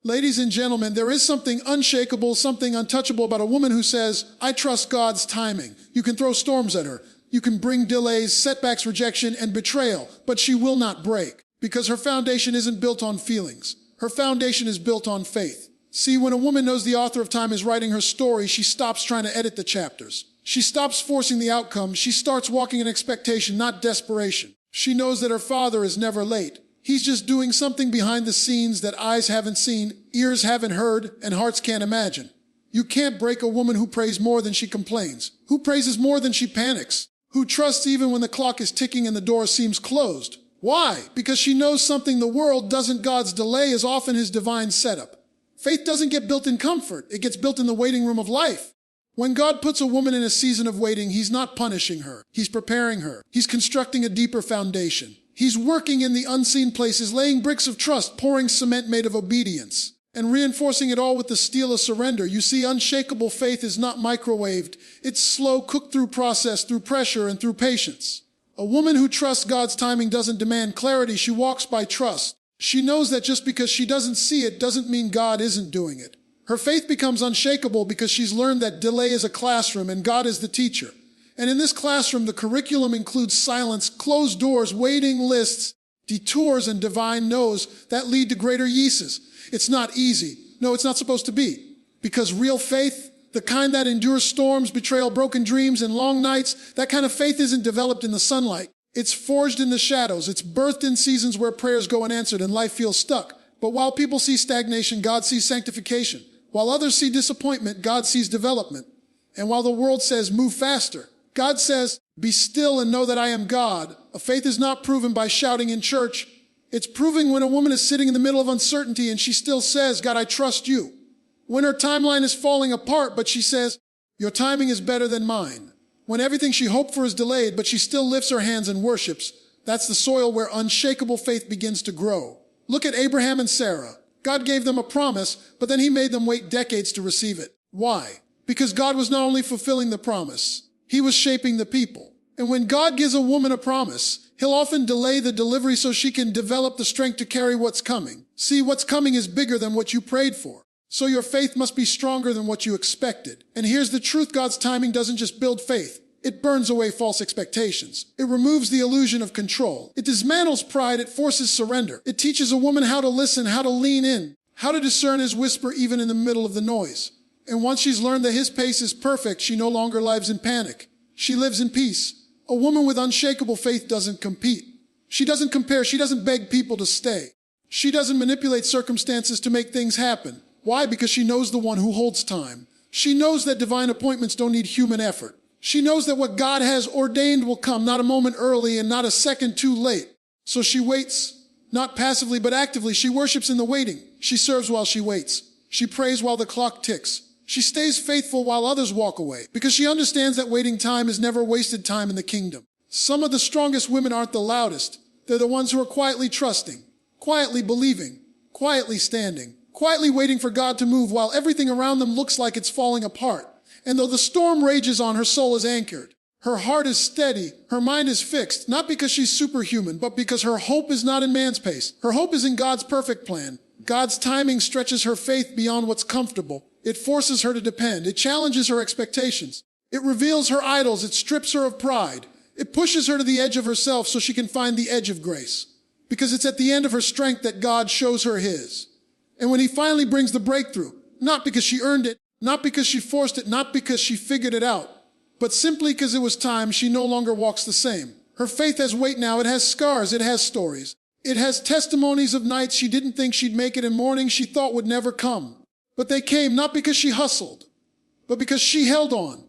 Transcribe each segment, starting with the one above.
Ladies and gentlemen, there is something unshakable, something untouchable about a woman who says, I trust God's timing. You can throw storms at her. You can bring delays, setbacks, rejection, and betrayal, but she will not break because her foundation isn't built on feelings. Her foundation is built on faith. See, when a woman knows the author of time is writing her story, she stops trying to edit the chapters. She stops forcing the outcome. She starts walking in expectation, not desperation. She knows that her Father is never late. He's just doing something behind the scenes that eyes haven't seen, ears haven't heard, and hearts can't imagine. You can't break a woman who prays more than she complains, who praises more than she panics, who trusts even when the clock is ticking and the door seems closed. Why? Because she knows something the world doesn't. God's delay is often his divine setup. Faith doesn't get built in comfort. It gets built in the waiting room of life. When God puts a woman in a season of waiting, he's not punishing her. He's preparing her. He's constructing a deeper foundation. He's working in the unseen places, laying bricks of trust, pouring cement made of obedience, and reinforcing it all with the steel of surrender. You see, unshakable faith is not microwaved. It's slow, cooked through process, through pressure, and through patience. A woman who trusts God's timing doesn't demand clarity. She walks by trust. She knows that just because she doesn't see it doesn't mean God isn't doing it. Her faith becomes unshakable because she's learned that delay is a classroom and God is the teacher. And in this classroom, the curriculum includes silence, closed doors, waiting lists, detours, and divine no's that lead to greater yeses. It's not easy. No, it's not supposed to be. Because real faith, the kind that endures storms, betrayal, broken dreams, and long nights, that kind of faith isn't developed in the sunlight. It's forged in the shadows. It's birthed in seasons where prayers go unanswered and life feels stuck. But while people see stagnation, God sees sanctification. While others see disappointment, God sees development. And while the world says, move faster, God says, be still and know that I am God. A faith is not proven by shouting in church. It's proving when a woman is sitting in the middle of uncertainty and she still says, God, I trust you. When her timeline is falling apart, but she says, your timing is better than mine. When everything she hoped for is delayed, but she still lifts her hands and worships, that's the soil where unshakable faith begins to grow. Look at Abraham and Sarah. God gave them a promise, but then he made them wait decades to receive it. Why? Because God was not only fulfilling the promise, he was shaping the people. And when God gives a woman a promise, he'll often delay the delivery so she can develop the strength to carry what's coming. See, what's coming is bigger than what you prayed for. So your faith must be stronger than what you expected. And here's the truth: God's timing doesn't just build faith. It burns away false expectations. It removes the illusion of control. It dismantles pride. It forces surrender. It teaches a woman how to listen, how to lean in, how to discern his whisper even in the middle of the noise. And once she's learned that his pace is perfect, she no longer lives in panic. She lives in peace. A woman with unshakable faith doesn't compete. She doesn't compare. She doesn't beg people to stay. She doesn't manipulate circumstances to make things happen. Why? Because she knows the one who holds time. She knows that divine appointments don't need human effort. She knows that what God has ordained will come, not a moment early and not a second too late. So she waits, not passively but actively. She worships in the waiting. She serves while she waits. She prays while the clock ticks. She stays faithful while others walk away because she understands that waiting time is never wasted time in the kingdom. Some of the strongest women aren't the loudest. They're the ones who are quietly trusting, quietly believing, quietly standing, quietly waiting for God to move while everything around them looks like it's falling apart. And though the storm rages on, her soul is anchored. Her heart is steady. Her mind is fixed, not because she's superhuman, but because her hope is not in man's pace. Her hope is in God's perfect plan. God's timing stretches her faith beyond what's comfortable. It forces her to depend. It challenges her expectations. It reveals her idols. It strips her of pride. It pushes her to the edge of herself so she can find the edge of grace. Because it's at the end of her strength that God shows her his. And when he finally brings the breakthrough, not because she earned it, not because she forced it, not because she figured it out, but simply because it was time, she no longer walks the same. Her faith has weight now. It has scars. It has stories. It has testimonies of nights she didn't think she'd make it and mornings she thought would never come. But they came not because she hustled, but because she held on.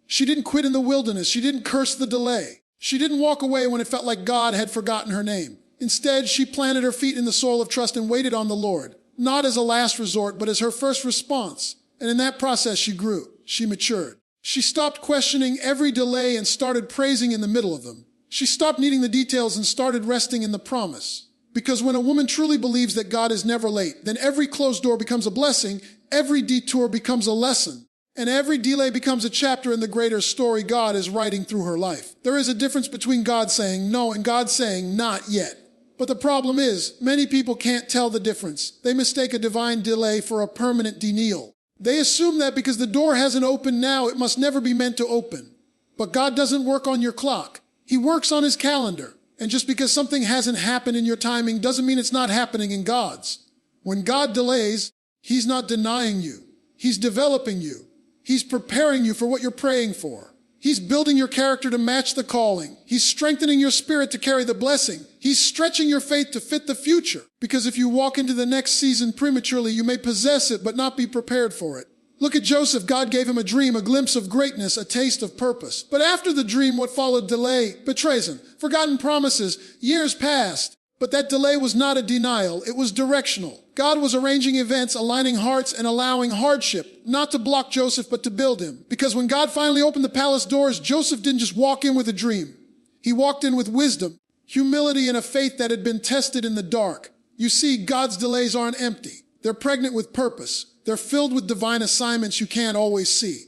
She didn't quit in the wilderness. She didn't curse the delay. She didn't walk away when it felt like God had forgotten her name. Instead, she planted her feet in the soil of trust and waited on the Lord, not as a last resort, but as her first response. And in that process, she grew. She matured. She stopped questioning every delay and started praising in the middle of them. She stopped needing the details and started resting in the promise. Because when a woman truly believes that God is never late, then every closed door becomes a blessing, every detour becomes a lesson, and every delay becomes a chapter in the greater story God is writing through her life. There is a difference between God saying no and God saying not yet. But the problem is, many people can't tell the difference. They mistake a divine delay for a permanent denial. They assume that because the door hasn't opened now, it must never be meant to open. But God doesn't work on your clock. He works on his calendar. And just because something hasn't happened in your timing doesn't mean it's not happening in God's. When God delays, he's not denying you. He's developing you. He's preparing you for what you're praying for. He's building your character to match the calling. He's strengthening your spirit to carry the blessing. He's stretching your faith to fit the future. Because if you walk into the next season prematurely, you may possess it but not be prepared for it. Look at Joseph. God gave him a dream, a glimpse of greatness, a taste of purpose. But after the dream, what followed? Delay betrays him. Forgotten promises. Years passed. But that delay was not a denial. It was directional. God was arranging events, aligning hearts, and allowing hardship, not to block Joseph, but to build him. Because when God finally opened the palace doors, Joseph didn't just walk in with a dream. He walked in with wisdom, humility, and a faith that had been tested in the dark. You see, God's delays aren't empty. They're pregnant with purpose. They're filled with divine assignments you can't always see.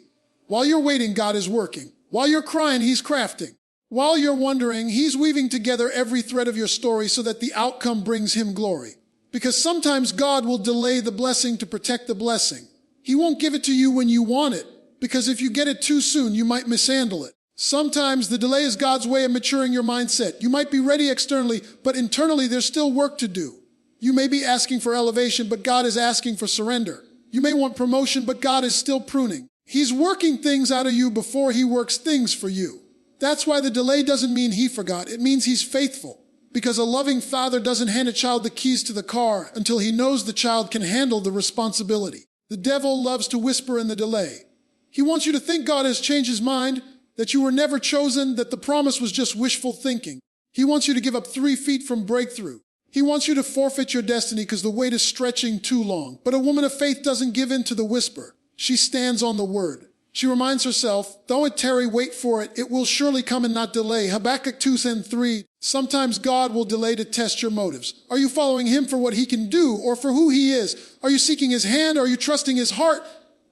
While you're waiting, God is working. While you're crying, he's crafting. While you're wondering, he's weaving together every thread of your story so that the outcome brings him glory. Because sometimes God will delay the blessing to protect the blessing. He won't give it to you when you want it, because if you get it too soon, you might mishandle it. Sometimes the delay is God's way of maturing your mindset. You might be ready externally, but internally there's still work to do. You may be asking for elevation, but God is asking for surrender. You may want promotion, but God is still pruning. He's working things out of you before he works things for you. That's why the delay doesn't mean he forgot. It means he's faithful. Because a loving father doesn't hand a child the keys to the car until he knows the child can handle the responsibility. The devil loves to whisper in the delay. He wants you to think God has changed his mind, that you were never chosen, that the promise was just wishful thinking. He wants you to give up 3 feet from breakthrough. He wants you to forfeit your destiny because the wait is stretching too long. But a woman of faith doesn't give in to the whisper. She stands on the word. She reminds herself, though it tarry, wait for it. It will surely come and not delay. Habakkuk 2:3. Sometimes God will delay to test your motives. Are you following him for what he can do or for who he is? Are you seeking his hand? Are you trusting his heart?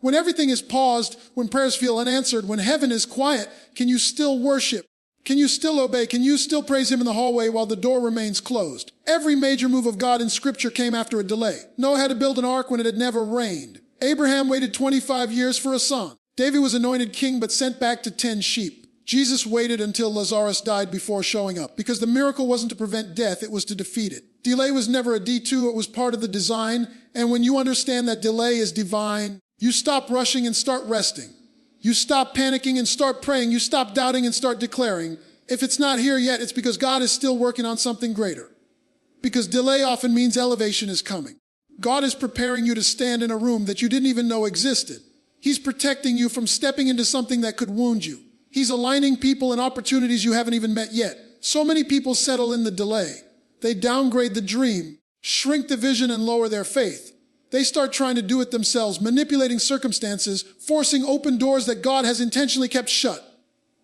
When everything is paused, when prayers feel unanswered, when heaven is quiet, can you still worship? Can you still obey? Can you still praise him in the hallway while the door remains closed? Every major move of God in Scripture came after a delay. Noah had to build an ark when it had never rained. Abraham waited 25 years for a son. David was anointed king but sent back to tend sheep. Jesus waited until Lazarus died before showing up because the miracle wasn't to prevent death, it was to defeat it. Delay was never a detour, it was part of the design. And when you understand that delay is divine, you stop rushing and start resting. You stop panicking and start praying. You stop doubting and start declaring. If it's not here yet, it's because God is still working on something greater. Because delay often means elevation is coming. God is preparing you to stand in a room that you didn't even know existed. He's protecting you from stepping into something that could wound you. He's aligning people and opportunities you haven't even met yet. So many people settle in the delay. They downgrade the dream, shrink the vision, and lower their faith. They start trying to do it themselves, manipulating circumstances, forcing open doors that God has intentionally kept shut.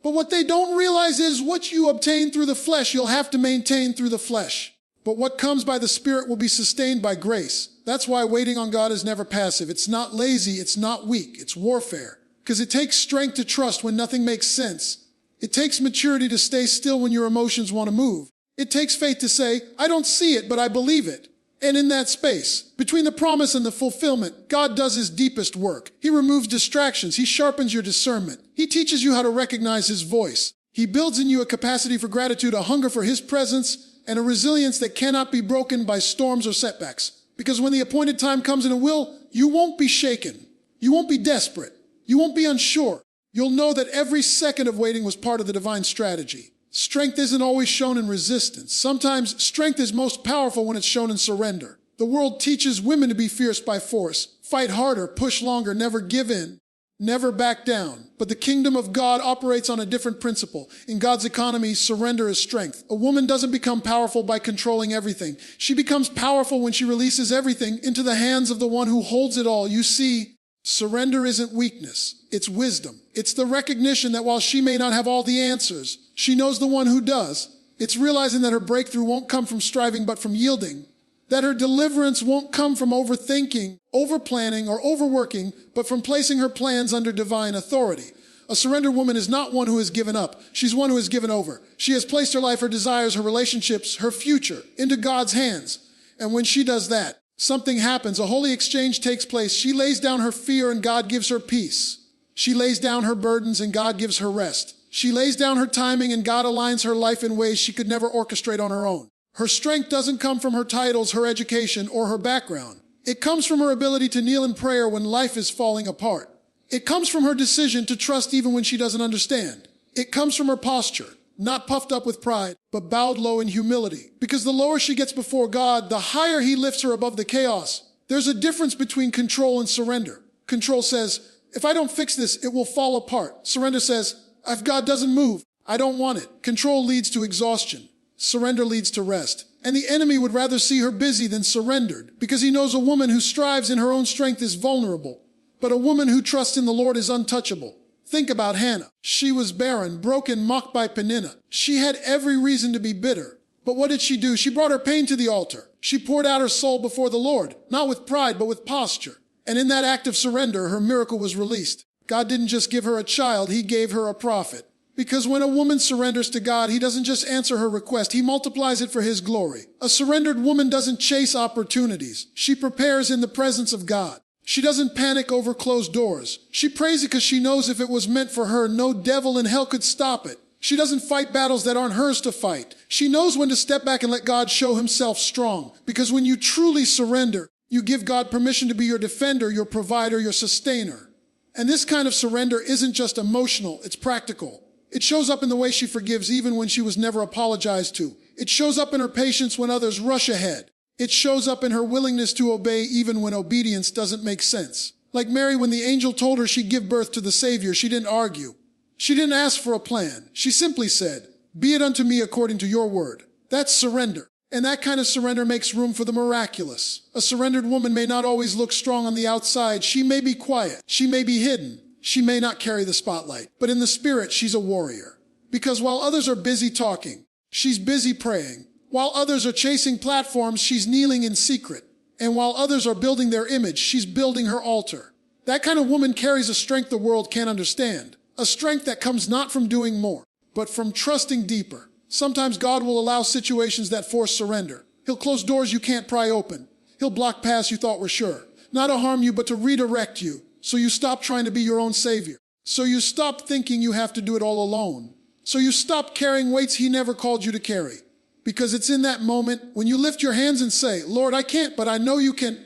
But what they don't realize is what you obtain through the flesh, you'll have to maintain through the flesh. But what comes by the Spirit will be sustained by grace. That's why waiting on God is never passive. It's not lazy. It's not weak. It's warfare. Because it takes strength to trust when nothing makes sense. It takes maturity to stay still when your emotions want to move. It takes faith to say, I don't see it, but I believe it. And in that space, between the promise and the fulfillment, God does his deepest work. He removes distractions. He sharpens your discernment. He teaches you how to recognize his voice. He builds in you a capacity for gratitude, a hunger for his presence, and a resilience that cannot be broken by storms or setbacks. Because when the appointed time comes, and it will, you won't be shaken. You won't be desperate. You won't be unsure. You'll know that every second of waiting was part of the divine strategy. Strength isn't always shown in resistance. Sometimes strength is most powerful when it's shown in surrender. The world teaches women to be fierce by force. Fight harder, push longer, never give in, never back down. But the kingdom of God operates on a different principle. In God's economy, surrender is strength. A woman doesn't become powerful by controlling everything. She becomes powerful when she releases everything into the hands of the one who holds it all. You see, surrender isn't weakness, it's wisdom. It's the recognition that while she may not have all the answers, she knows the one who does. It's realizing that her breakthrough won't come from striving, but from yielding. That her deliverance won't come from overthinking, overplanning, or overworking, but from placing her plans under divine authority. A surrendered woman is not one who has given up. She's one who has given over. She has placed her life, her desires, her relationships, her future into God's hands. And when she does that, something happens. A holy exchange takes place. She lays down her fear and God gives her peace. She lays down her burdens and God gives her rest. She lays down her timing and God aligns her life in ways she could never orchestrate on her own. Her strength doesn't come from her titles, her education, or her background. It comes from her ability to kneel in prayer when life is falling apart. It comes from her decision to trust even when she doesn't understand. It comes from her posture, not puffed up with pride, but bowed low in humility. Because the lower she gets before God, the higher he lifts her above the chaos. There's a difference between control and surrender. Control says, if I don't fix this, it will fall apart. Surrender says, if God doesn't move, I don't want it. Control leads to exhaustion. Surrender leads to rest. And the enemy would rather see her busy than surrendered, because he knows a woman who strives in her own strength is vulnerable. But a woman who trusts in the Lord is untouchable. Think about Hannah. She was barren, broken, mocked by Peninnah. She had every reason to be bitter. But what did she do? She brought her pain to the altar. She poured out her soul before the Lord, not with pride, but with posture. And in that act of surrender, her miracle was released. God didn't just give her a child, he gave her a prophet. Because when a woman surrenders to God, he doesn't just answer her request, he multiplies it for his glory. A surrendered woman doesn't chase opportunities. She prepares in the presence of God. She doesn't panic over closed doors. She prays it because she knows if it was meant for her, no devil in hell could stop it. She doesn't fight battles that aren't hers to fight. She knows when to step back and let God show himself strong. Because when you truly surrender, you give God permission to be your defender, your provider, your sustainer. And this kind of surrender isn't just emotional, it's practical. It shows up in the way she forgives even when she was never apologized to. It shows up in her patience when others rush ahead. It shows up in her willingness to obey even when obedience doesn't make sense. Like Mary, when the angel told her she'd give birth to the Savior, she didn't argue. She didn't ask for a plan. She simply said, "Be it unto me according to your word." That's surrender. And that kind of surrender makes room for the miraculous. A surrendered woman may not always look strong on the outside. She may be quiet. She may be hidden. She may not carry the spotlight. But in the spirit, she's a warrior. Because while others are busy talking, she's busy praying. While others are chasing platforms, she's kneeling in secret. And while others are building their image, she's building her altar. That kind of woman carries a strength the world can't understand. A strength that comes not from doing more, but from trusting deeper. Sometimes God will allow situations that force surrender. He'll close doors you can't pry open. He'll block paths you thought were sure. Not to harm you, but to redirect you. So you stop trying to be your own savior. So you stop thinking you have to do it all alone. So you stop carrying weights he never called you to carry. Because it's in that moment when you lift your hands and say, "Lord, I can't, but I know you can,"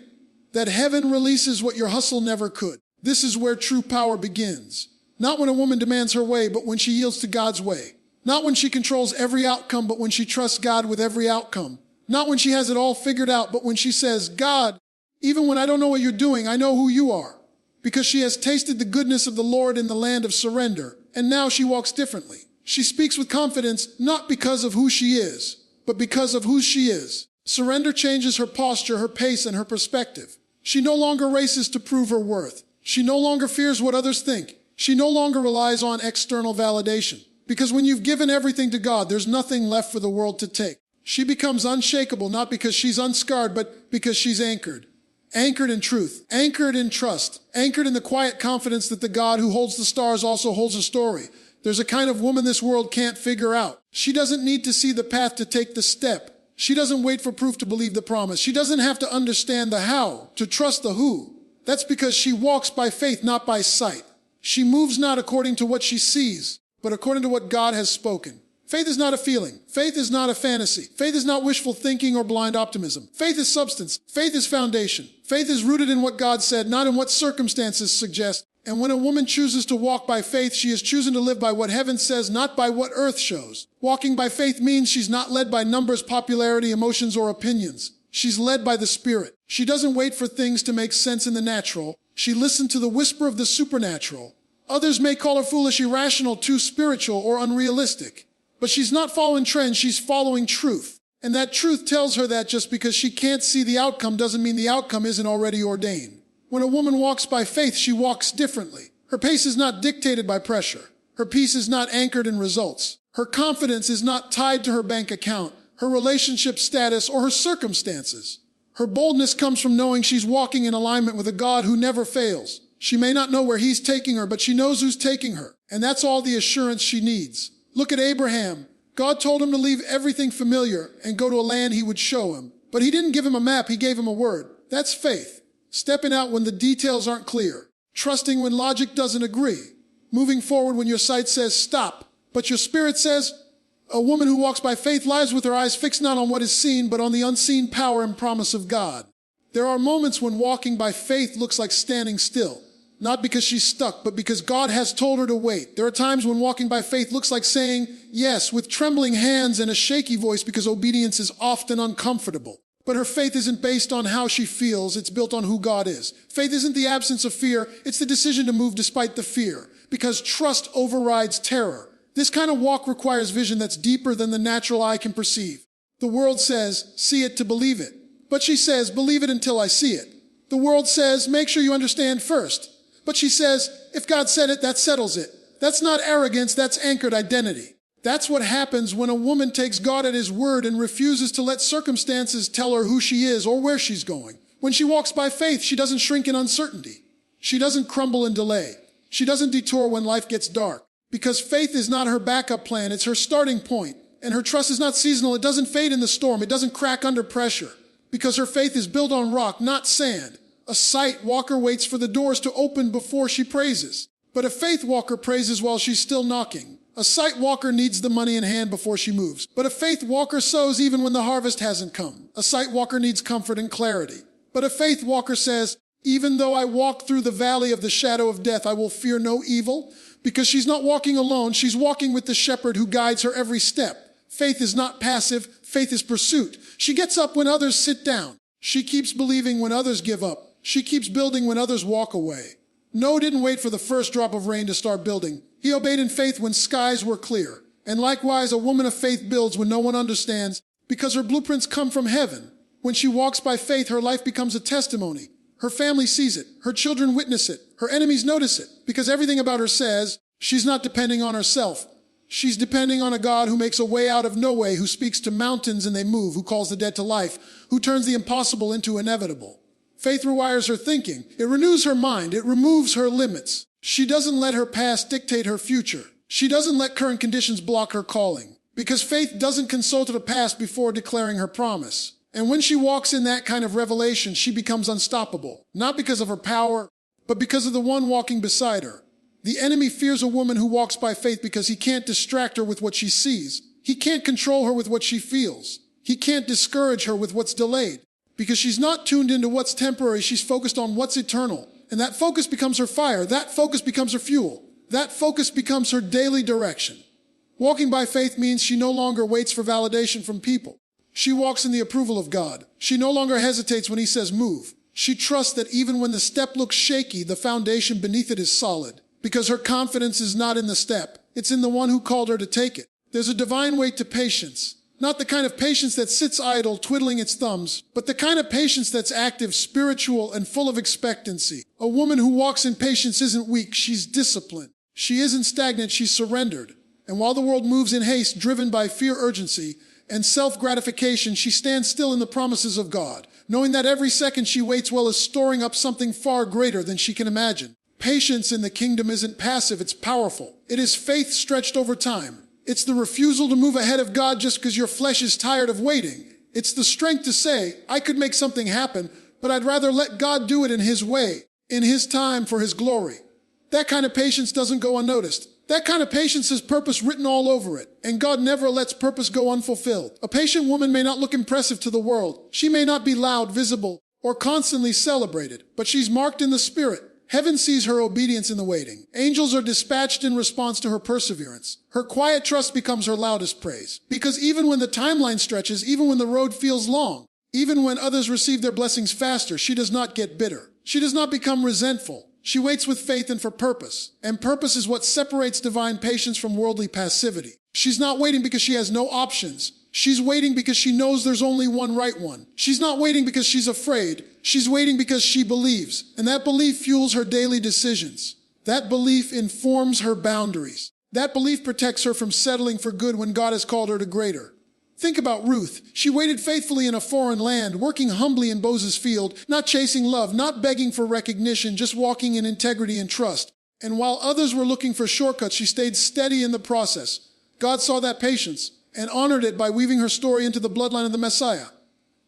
that heaven releases what your hustle never could. This is where true power begins. Not when a woman demands her way, but when she yields to God's way. Not when she controls every outcome, but when she trusts God with every outcome. Not when she has it all figured out, but when she says, "God, even when I don't know what you're doing, I know who you are." Because she has tasted the goodness of the Lord in the land of surrender, and now she walks differently. She speaks with confidence, not because of who she is, but because of who she is. Surrender changes her posture, her pace, and her perspective. She no longer races to prove her worth. She no longer fears what others think. She no longer relies on external validation. Because when you've given everything to God, there's nothing left for the world to take. She becomes unshakable, not because she's unscarred, but because she's anchored. Anchored in truth, anchored in trust, anchored in the quiet confidence that the God who holds the stars also holds a story. There's a kind of woman this world can't figure out. She doesn't need to see the path to take the step. She doesn't wait for proof to believe the promise. She doesn't have to understand the how, to trust the who. That's because she walks by faith, not by sight. She moves not according to what she sees, but according to what God has spoken. Faith is not a feeling. Faith is not a fantasy. Faith is not wishful thinking or blind optimism. Faith is substance. Faith is foundation. Faith is rooted in what God said, not in what circumstances suggest. And when a woman chooses to walk by faith, she is choosing to live by what heaven says, not by what earth shows. Walking by faith means she's not led by numbers, popularity, emotions, or opinions. She's led by the Spirit. She doesn't wait for things to make sense in the natural. She listens to the whisper of the supernatural. Others may call her foolish, irrational, too spiritual, or unrealistic. But she's not following trends, she's following truth. And that truth tells her that just because she can't see the outcome doesn't mean the outcome isn't already ordained. When a woman walks by faith, she walks differently. Her pace is not dictated by pressure. Her peace is not anchored in results. Her confidence is not tied to her bank account, her relationship status, or her circumstances. Her boldness comes from knowing she's walking in alignment with a God who never fails. She may not know where he's taking her, but she knows who's taking her. And that's all the assurance she needs. Look at Abraham. God told him to leave everything familiar and go to a land he would show him. But he didn't give him a map, he gave him a word. That's faith. Stepping out when the details aren't clear. Trusting when logic doesn't agree. Moving forward when your sight says stop, but your spirit says. A woman who walks by faith lives with her eyes fixed not on what is seen, but on the unseen power and promise of God. There are moments when walking by faith looks like standing still. Not because she's stuck, but because God has told her to wait. There are times when walking by faith looks like saying yes with trembling hands and a shaky voice because obedience is often uncomfortable. But her faith isn't based on how she feels, it's built on who God is. Faith isn't the absence of fear, it's the decision to move despite the fear. Because trust overrides terror. This kind of walk requires vision that's deeper than the natural eye can perceive. The world says, see it to believe it. But she says, believe it until I see it. The world says, make sure you understand first. But she says, if God said it, that settles it. That's not arrogance, that's anchored identity. That's what happens when a woman takes God at his word and refuses to let circumstances tell her who she is or where she's going. When she walks by faith, she doesn't shrink in uncertainty. She doesn't crumble in delay. She doesn't detour when life gets dark. Because faith is not her backup plan, it's her starting point. And her trust is not seasonal, it doesn't fade in the storm, it doesn't crack under pressure. Because her faith is built on rock, not sand. A sight walker waits for the doors to open before she praises. But a faith walker praises while she's still knocking. A sight walker needs the money in hand before she moves. But a faith walker sows even when the harvest hasn't come. A sight walker needs comfort and clarity. But a faith walker says, even though I walk through the valley of the shadow of death, I will fear no evil. Because she's not walking alone, she's walking with the shepherd who guides her every step. Faith is not passive, faith is pursuit. She gets up when others sit down. She keeps believing when others give up. She keeps building when others walk away. Noah didn't wait for the first drop of rain to start building. He obeyed in faith when skies were clear. And likewise, a woman of faith builds when no one understands, because her blueprints come from heaven. When she walks by faith, her life becomes a testimony. Her family sees it. Her children witness it. Her enemies notice it. Because everything about her says, she's not depending on herself. She's depending on a God who makes a way out of no way, who speaks to mountains and they move, who calls the dead to life, who turns the impossible into inevitable. Faith rewires her thinking. It renews her mind. It removes her limits. She doesn't let her past dictate her future. She doesn't let current conditions block her calling. Because faith doesn't consult the past before declaring her promise. And when she walks in that kind of revelation, she becomes unstoppable. Not because of her power, but because of the one walking beside her. The enemy fears a woman who walks by faith because he can't distract her with what she sees. He can't control her with what she feels. He can't discourage her with what's delayed. Because she's not tuned into what's temporary, she's focused on what's eternal. And that focus becomes her fire. That focus becomes her fuel. That focus becomes her daily direction. Walking by faith means she no longer waits for validation from people. She walks in the approval of God. She no longer hesitates when he says move. She trusts that even when the step looks shaky, the foundation beneath it is solid. Because her confidence is not in the step. It's in the one who called her to take it. There's a divine weight to patience. Not the kind of patience that sits idle, twiddling its thumbs, but the kind of patience that's active, spiritual, and full of expectancy. A woman who walks in patience isn't weak, she's disciplined. She isn't stagnant, she's surrendered. And while the world moves in haste, driven by fear, urgency, and self-gratification, she stands still in the promises of God, knowing that every second she waits well is storing up something far greater than she can imagine. Patience in the kingdom isn't passive, it's powerful. It is faith stretched over time. It's the refusal to move ahead of God just because your flesh is tired of waiting. It's the strength to say, I could make something happen, but I'd rather let God do it in his way, in his time for his glory. That kind of patience doesn't go unnoticed. That kind of patience has purpose written all over it, and God never lets purpose go unfulfilled. A patient woman may not look impressive to the world. She may not be loud, visible, or constantly celebrated, but she's marked in the spirit. Heaven sees her obedience in the waiting. Angels are dispatched in response to her perseverance. Her quiet trust becomes her loudest praise. Because even when the timeline stretches, even when the road feels long, even when others receive their blessings faster, she does not get bitter. She does not become resentful. She waits with faith and for purpose. And purpose is what separates divine patience from worldly passivity. She's not waiting because she has no options. She's waiting because she knows there's only one right one. She's not waiting because she's afraid. She's waiting because she believes. And that belief fuels her daily decisions. That belief informs her boundaries. That belief protects her from settling for good when God has called her to greater. Think about Ruth. She waited faithfully in a foreign land, working humbly in Boaz's field, not chasing love, not begging for recognition, just walking in integrity and trust. And while others were looking for shortcuts, she stayed steady in the process. God saw that patience and honored it by weaving her story into the bloodline of the Messiah.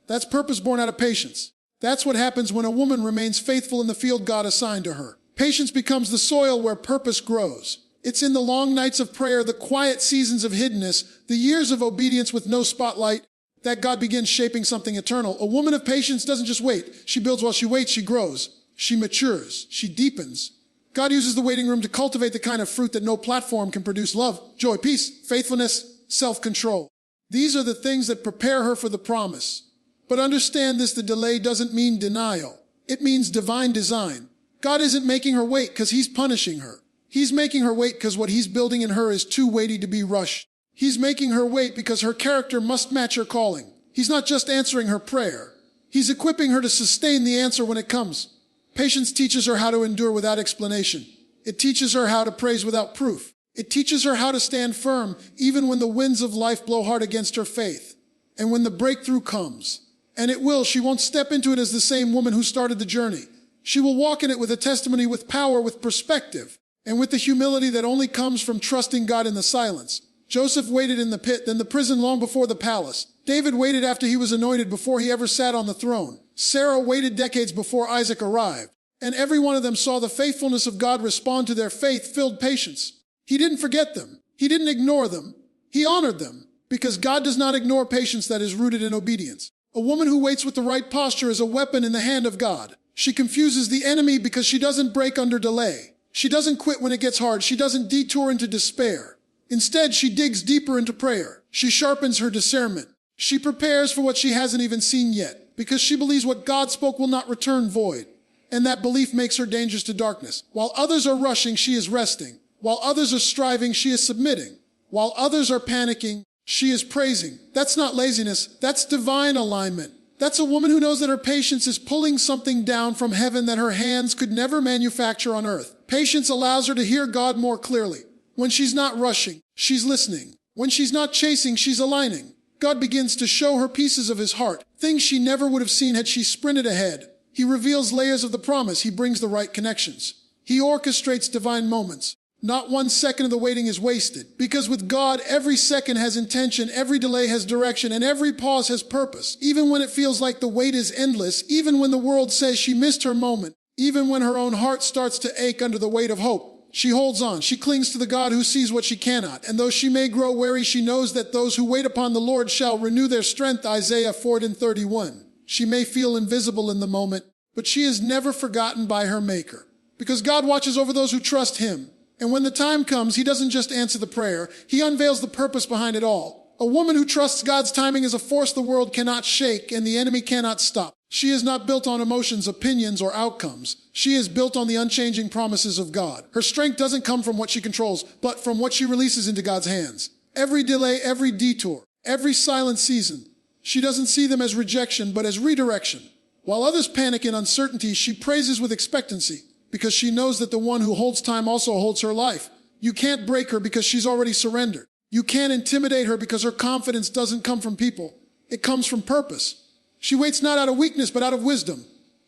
That's purpose born out of patience. That's what happens when a woman remains faithful in the field God assigned to her. Patience becomes the soil where purpose grows. It's in the long nights of prayer, the quiet seasons of hiddenness, the years of obedience with no spotlight, that God begins shaping something eternal. A woman of patience doesn't just wait. She builds while she waits, she grows. She matures. She deepens. God uses the waiting room to cultivate the kind of fruit that no platform can produce: love, joy, peace, faithfulness, self-control. These are the things that prepare her for the promise. But understand this, the delay doesn't mean denial. It means divine design. God isn't making her wait because he's punishing her. He's making her wait because what he's building in her is too weighty to be rushed. He's making her wait because her character must match her calling. He's not just answering her prayer. He's equipping her to sustain the answer when it comes. Patience teaches her how to endure without explanation. It teaches her how to praise without proof. It teaches her how to stand firm even when the winds of life blow hard against her faith. And when the breakthrough comes, and it will, she won't step into it as the same woman who started the journey. She will walk in it with a testimony, with power, with perspective, and with the humility that only comes from trusting God in the silence. Joseph waited in the pit, then the prison, long before the palace. David waited after he was anointed before he ever sat on the throne. Sarah waited decades before Isaac arrived. And every one of them saw the faithfulness of God respond to their faith-filled patience. He didn't forget them. He didn't ignore them. He honored them, because God does not ignore patience that is rooted in obedience. A woman who waits with the right posture is a weapon in the hand of God. She confuses the enemy because she doesn't break under delay. She doesn't quit when it gets hard. She doesn't detour into despair. Instead, she digs deeper into prayer. She sharpens her discernment. She prepares for what she hasn't even seen yet, because she believes what God spoke will not return void. And that belief makes her dangerous to darkness. While others are rushing, she is resting. While others are striving, she is submitting. While others are panicking, she is praising. That's not laziness. That's divine alignment. That's a woman who knows that her patience is pulling something down from heaven that her hands could never manufacture on earth. Patience allows her to hear God more clearly. When she's not rushing, she's listening. When she's not chasing, she's aligning. God begins to show her pieces of his heart, things she never would have seen had she sprinted ahead. He reveals layers of the promise. He brings the right connections. He orchestrates divine moments. Not 1 second of the waiting is wasted, because with God, every second has intention, every delay has direction, and every pause has purpose. Even when it feels like the wait is endless, even when the world says she missed her moment, even when her own heart starts to ache under the weight of hope, she holds on. She clings to the God who sees what she cannot. And though she may grow weary, she knows that those who wait upon the Lord shall renew their strength, Isaiah 4:31. She may feel invisible in the moment, but she is never forgotten by her Maker, because God watches over those who trust him. And when the time comes, he doesn't just answer the prayer, he unveils the purpose behind it all. A woman who trusts God's timing is a force the world cannot shake and the enemy cannot stop. She is not built on emotions, opinions, or outcomes. She is built on the unchanging promises of God. Her strength doesn't come from what she controls, but from what she releases into God's hands. Every delay, every detour, every silent season, she doesn't see them as rejection, but as redirection. While others panic in uncertainty, she praises with expectancy, because she knows that the one who holds time also holds her life. You can't break her because she's already surrendered. You can't intimidate her because her confidence doesn't come from people. It comes from purpose. She waits not out of weakness, but out of wisdom.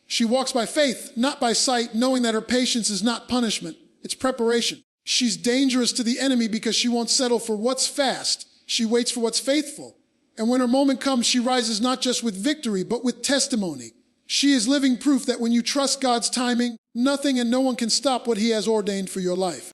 She walks by faith, not by sight, knowing that her patience is not punishment, it's preparation. She's dangerous to the enemy because she won't settle for what's fast. She waits for what's faithful. And when her moment comes, she rises not just with victory, but with testimony. She is living proof that when you trust God's timing, nothing and no one can stop what he has ordained for your life.